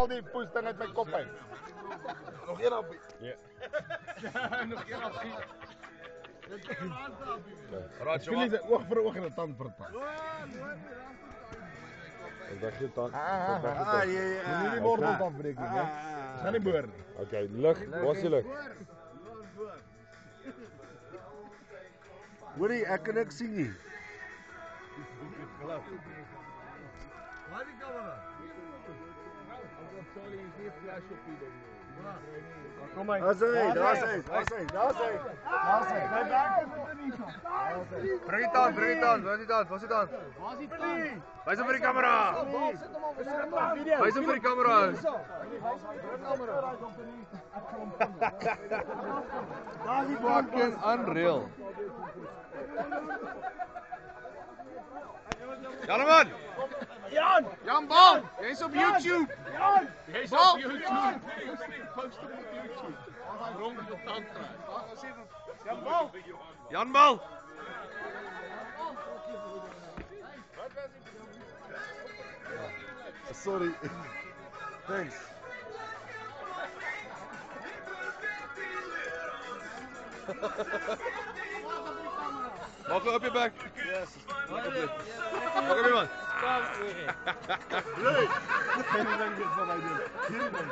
Al die poesting uit my kop uit. Nog één appie. Ja. Nog één appie. Raad Speel jy oog vir oog en 'n tand vir tand. Ek dacht jy tand. Moenie die wortel afbreek nie, né? Dis gaan nie boor nie. Okay, lig, waar is die lig? Hoorie, ek kan niks sien nie. Waar die camera? Kom maar. Daar's hy. Bring dit aan, waar is die tand? Wys hom vir die kamera. Wys hom vir die kamera. Fucking unreal. Jan! Jan Bal, jy's op YouTube. Jy's op YouTube. Post op YouTube. Rond op tand kry. Jan Bal. Sorry. Thanks. Maak op je bek. Yes. Maak op je man. Hey. Geen ding wat hy doen. Geen ding.